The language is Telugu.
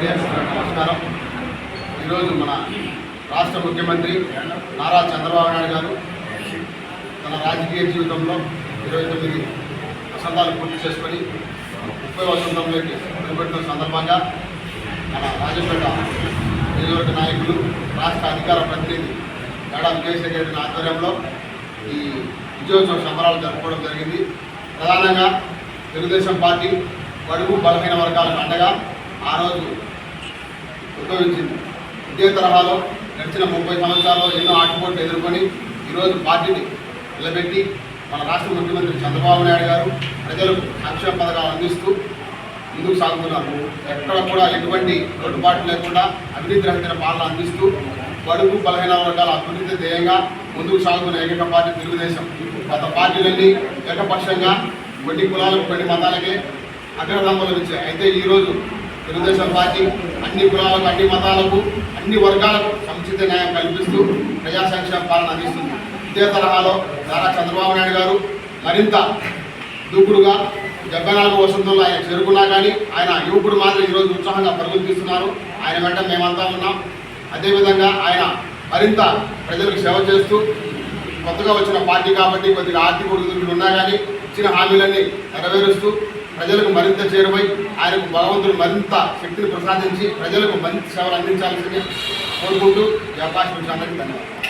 నమస్కారం. ఈరోజు మన రాష్ట్ర ముఖ్యమంత్రి నారా చంద్రబాబు నాయుడు గారు తన రాజకీయ జీవితంలో 29 వసంతాలు పూర్తి చేసుకొని 30వ వసంతంలోకి అడుగుపెట్టిన సందర్భంగా మన రాజపేట నియోజకవర్గ నాయకులు, రాష్ట్ర అధికార ప్రతినిధి ఏడా విజయశేఖర రెడ్డి ఆధ్వర్యంలో ఈ విజయోత్సవ సంబరాలు జరుపుకోవడం జరిగింది. ప్రధానంగా తెలుగుదేశం పార్టీ బడుగు బలహీన వర్గాలకు అండగా ఆ రోజు ఉద్భవించింది. ఇదే తరహాలో గడిచిన 30 సంవత్సరాల్లో ఎన్నో ఆటుపోట్లు ఎదుర్కొని ఈరోజు పార్టీని నిలబెట్టి మన రాష్ట్ర ముఖ్యమంత్రి చంద్రబాబు నాయుడు గారు ప్రజలకు సంక్షేమ పథకాలు అందిస్తూ ముందుకు సాగుతున్నారు. ఎక్కడ కూడా ఎటువంటి లోటుపాట్లు లేకుండా అవినీతి రహిత పాలన అందిస్తూ బడుగు బలహీన వర్గాల అభివృద్ధి ధ్యేయంగా ముందుకు సాగుతున్న ఏకైక పార్టీ తెలుగుదేశం. గత పార్టీలన్నీ ఏకపక్షంగా కొన్ని కులాలకు కొన్ని మతాలకే అగ్రదంపలు ఇచ్చాయి. అయితే ఈరోజు తెలుగుదేశం పార్టీ అన్ని కులాలకు, అన్ని మతాలకు, అన్ని వర్గాలకు సముచిత న్యాయం కల్పిస్తూ ప్రజా సంక్షేమ పాలన అందిస్తుంది. ఇదే తరహాలో నారా చంద్రబాబు నాయుడు గారు మరింత దూకుడుగా 74 వసంతంలో ఆయన చేరుకున్నా కానీ ఆయన యువకుడు మాత్రం ఈరోజు ఉత్సాహంగా పరుగులు తీస్తున్నారు. ఆయన వెంట మేమంతా ఉన్నాం. అదేవిధంగా ఆయన మరింత ప్రజలకు సేవ చేస్తూ కొత్తగా వచ్చిన పార్టీ కాబట్టి కొద్దిగా ఆర్థిక ఒడిదుడుకులు ఉన్నా కానీ ఇచ్చిన హామీలన్నీ నెరవేరుస్తూ ప్రజలకు మరింత చేరువై ఆయనకు భగవంతుడు మరింత శక్తిని ప్రసాదించి ప్రజలకు మంచి సేవలు అందించాల్సింది కోరుకుంటూ ఈ అవకాశం ఇచ్చినందుకు ధన్యవాదాలు.